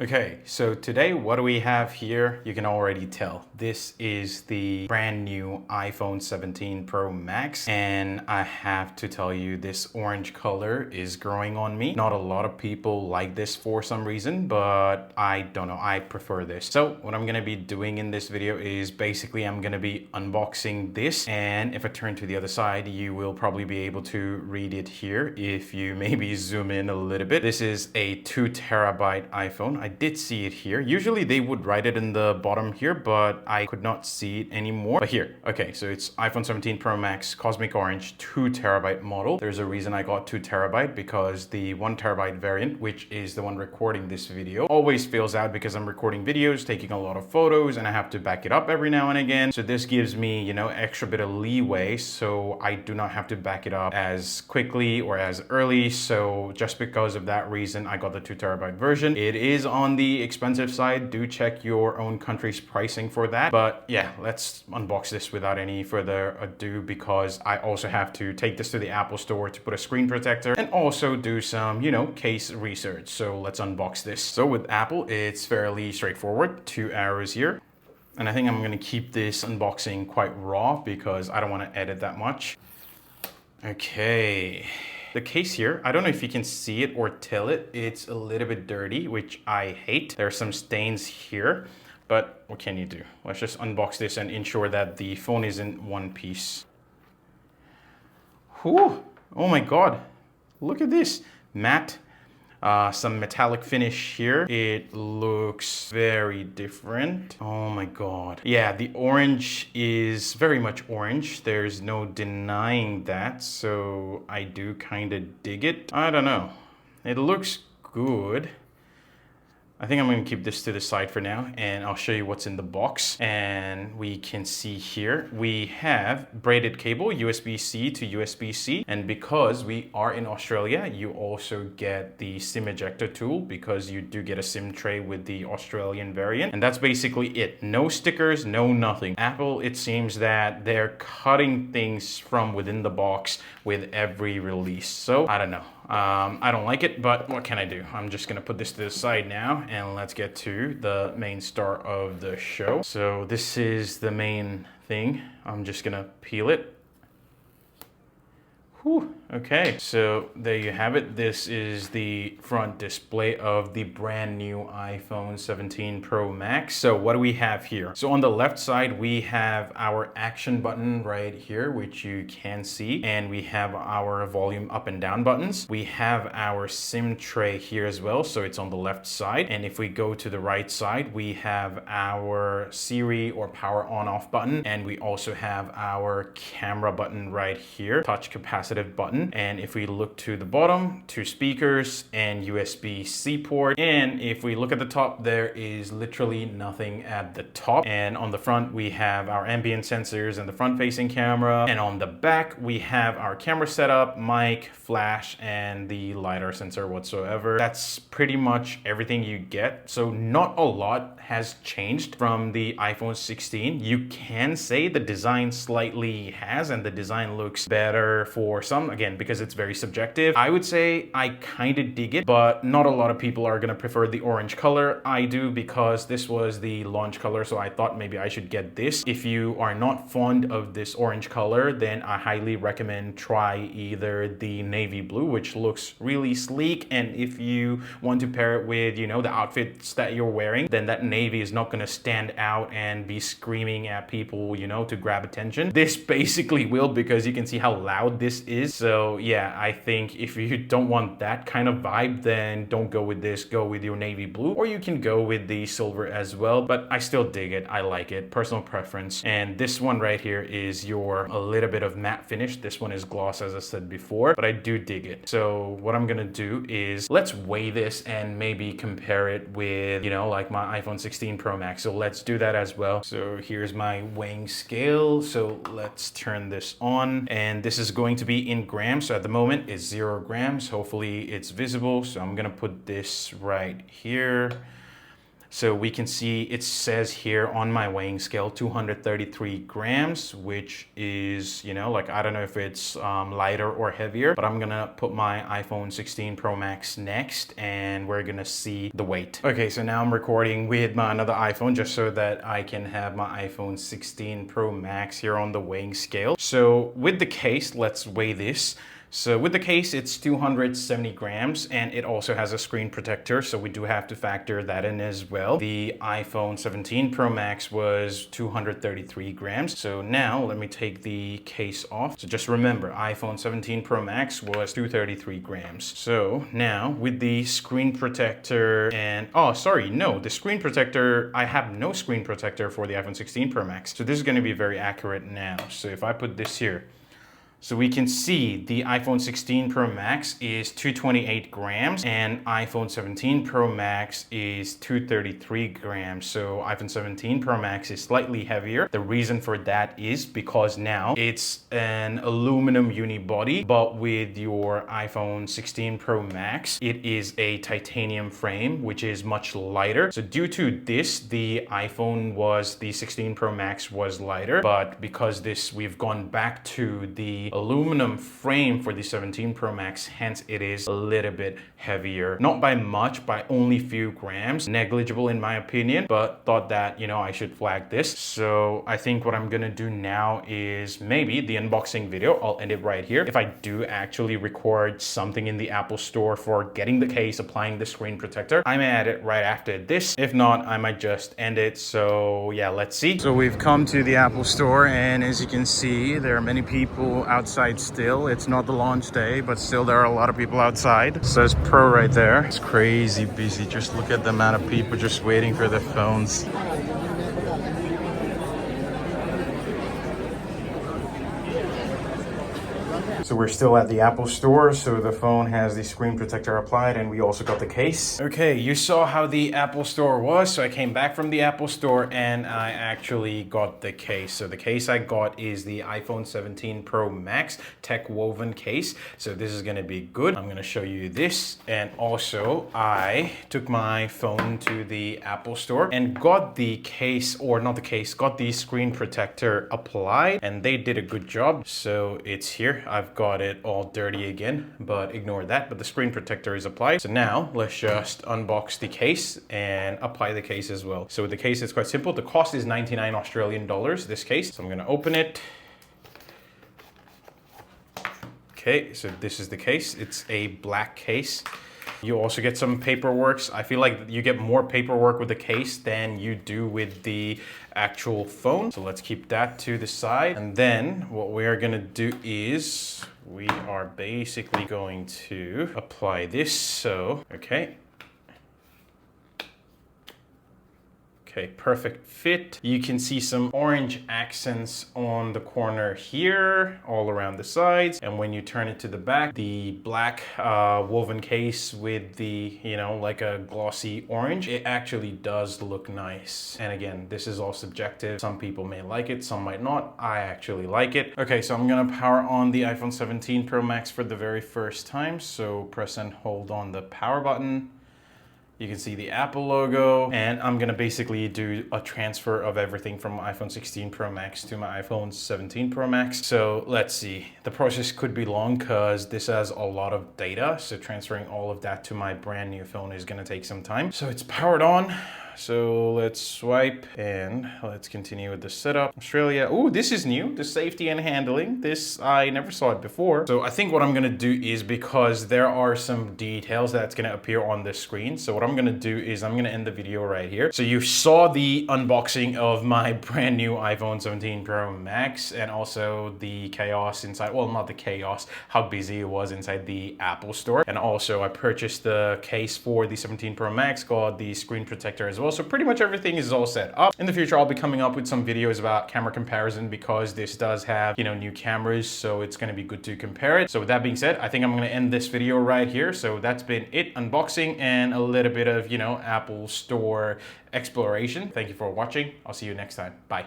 Okay, so today what do we have here? You can already tell. This is the brand new iPhone 17 Pro Max, and I have to tell you this orange color is growing on me. Not a lot of people like this for some reason, but I don't know, I prefer this. So what I'm gonna be doing in this video is basically I'm gonna be unboxing this, and if I turn to the other side, you will probably be able to read it here if you maybe zoom in a little bit. This is a 2 TB iPhone. I did see it here. Usually they would write it in the bottom here, but I could not see it anymore. But here, okay, so it's iPhone 17 Pro Max Cosmic Orange 2 TB model. There's a reason I got 2 TB because the 1 TB variant, which is the one recording this video, always fails out because I'm recording videos, taking a lot of photos, and I have to back it up every now and again. So this gives me, you know, extra bit of leeway so I do not have to back it up as quickly or as early. So just because of that reason, I got the 2 TB version. It is on the expensive side. Do check your own country's pricing for that. But yeah, let's unbox this without any further ado because I also have to take this to the Apple store to put a screen protector and also do some, you know, case research. So let's unbox this. So with Apple, it's fairly straightforward. 2 arrows here. And I think I'm going to keep this unboxing quite raw because I don't want to edit that much. Okay. The case here, I don't know if you can see it or tell it, it's a little bit dirty, which I hate. There are some stains here, but what can you do? Let's just unbox this and ensure that the phone is in one piece. Whew. Oh my God, look at this. Matte, some metallic finish here. It looks very different. Oh my God. Yeah, the orange is very much orange. There's no denying that. So I do kind of dig it. I don't know. It looks good. I think I'm going to keep this to the side for now and I'll show you what's in the box. And we can see here, we have braided cable, USB-C to USB-C. And because we are in Australia, you also get the SIM ejector tool because you do get a SIM tray with the Australian variant. And that's basically it. No stickers, no nothing. Apple, it seems that they're cutting things from within the box with every release. So I don't know. I don't like it, but what can I do? I'm just gonna put this to the side now and let's get to the main star of the show. So this is the main thing. I'm just gonna peel it. Whew. Okay, so there you have it. This is the front display of the brand new iPhone 17 Pro Max. So what do we have here? So on the left side, we have our action button right here, which you can see, and we have our volume up and down buttons. We have our SIM tray here as well, so it's on the left side. And if we go to the right side, we have our Siri or power on off button, and we also have our camera button right here, touch capacitive button. And if we look to the bottom, 2 speakers and USB-C port. And if we look at the top, there is literally nothing at the top. And on the front, we have our ambient sensors and the front-facing camera. And on the back, we have our camera setup, mic, flash, and the LiDAR sensor whatsoever. That's pretty much everything you get. So not a lot has changed from the iPhone 16. You can say the design slightly has, and the design looks better for some. Again, because it's very subjective. I would say I kind of dig it, but not a lot of people are going to prefer the orange color. I do because this was the launch color, so I thought maybe I should get this. If you are not fond of this orange color, then I highly recommend try either the navy blue, which looks really sleek, and if you want to pair it with, you know, the outfits that you're wearing, then that navy is not going to stand out and be screaming at people, you know, to grab attention. This basically will, because you can see how loud this is. So yeah, I think if you don't want that kind of vibe, then don't go with this, go with your navy blue, or you can go with the silver as well, but I still dig it. I like it, personal preference. And this one right here is your a little bit of matte finish. This one is gloss, as I said before, but I do dig it. So what I'm gonna do is let's weigh this and maybe compare it with, you know, like my iPhone 16 Pro Max. So let's do that as well. So here's my weighing scale. So let's turn this on, and this is going to be in grams. So at the moment it's 0 grams. Hopefully it's visible. So I'm gonna put this right here. So we can see it says here on my weighing scale 233 grams, which is, you know, like, I don't know if it's lighter or heavier, but I'm gonna put my iPhone 16 Pro Max next and we're gonna see the weight. Okay, so now I'm recording with my another iPhone just so that I can have my iPhone 16 Pro Max here on the weighing scale. So with the case, let's weigh this. So with the case, it's 270 grams and it also has a screen protector. So we do have to factor that in as well. The iPhone 17 Pro Max was 233 grams. So now let me take the case off. So just remember, iPhone 17 Pro Max was 233 grams. So now with the screen protector and, oh, sorry, no, the screen protector, I have no screen protector for the iPhone 16 Pro Max. So this is gonna be very accurate now. So if I put this here, so we can see the iPhone 16 Pro Max is 228 grams and iPhone 17 Pro Max is 233 grams. So iPhone 17 Pro Max is slightly heavier. The reason for that is because now it's an aluminum unibody, but with your iPhone 16 Pro Max, it is a titanium frame, which is much lighter. So due to this, the 16 Pro Max was lighter, but because we've gone back to the aluminum frame for the 17 Pro Max, hence it is a little bit heavier. Not by much, by only few grams. Negligible in my opinion, but thought that, you know, I should flag this. So I think what I'm gonna do now is maybe the unboxing video, I'll end it right here. If I do actually record something in the Apple Store for getting the case, applying the screen protector, I may add it right after this. If not, I might just end it. So yeah, let's see. So we've come to the Apple Store and as you can see, there are many people outside still. It's not the launch day, but still there are a lot of people outside. It says Pro right there. It's crazy busy. Just look at the amount of people just waiting for their phones. So we're still at the Apple Store, so the phone has the screen protector applied and we also got the case. Okay, you saw how the Apple Store was, so I came back from the Apple Store and I actually got the case. So the case I got is the iPhone 17 Pro Max tech woven case. So this is gonna be good. I'm gonna show you this. And also I took my phone to the Apple Store and got the case, or not the case, got the screen protector applied and they did a good job. So it's here. I've got it all dirty again, but ignore that. But the screen protector is applied. So now let's just unbox the case and apply the case as well. So with the case, it's quite simple. The cost is 99 Australian dollars, this case. So I'm gonna open it. Okay, so this is the case. It's a black case. You also get some paperwork. I feel like you get more paperwork with the case than you do with the actual phone. So let's keep that to the side. And then what we are gonna do is we are basically going to apply this. So, okay. Okay, perfect fit. You can see some orange accents on the corner here, all around the sides. And when you turn it to the back, the black woven case with the, you know, like a glossy orange, it actually does look nice. And again, this is all subjective. Some people may like it, some might not. I actually like it. Okay, so I'm gonna power on the iPhone 17 Pro Max for the very first time. So press and hold on the power button. You can see the Apple logo, and I'm gonna basically do a transfer of everything from my iPhone 16 Pro Max to my iPhone 17 Pro Max. So let's see, the process could be long because this has a lot of data. So transferring all of that to my brand new phone is gonna take some time. So it's powered on. So let's swipe and let's continue with the setup. Australia, oh, this is new, the safety and handling. This, I never saw it before. So I think what I'm gonna do is, because there are some details that's gonna appear on the screen. So what I'm gonna do is I'm gonna end the video right here. So you saw the unboxing of my brand new iPhone 17 Pro Max and also the chaos inside, well, not the chaos, how busy it was inside the Apple Store. And also I purchased the case for the 17 Pro Max, got the screen protector as well. So pretty much everything is all set up. In the future, I'll be coming up with some videos about camera comparison because this does have, you know, new cameras. So it's gonna be good to compare it. So with that being said, I think I'm gonna end this video right here. So that's been it, unboxing and a little bit of, you know, Apple Store exploration. Thank you for watching. I'll see you next time. Bye.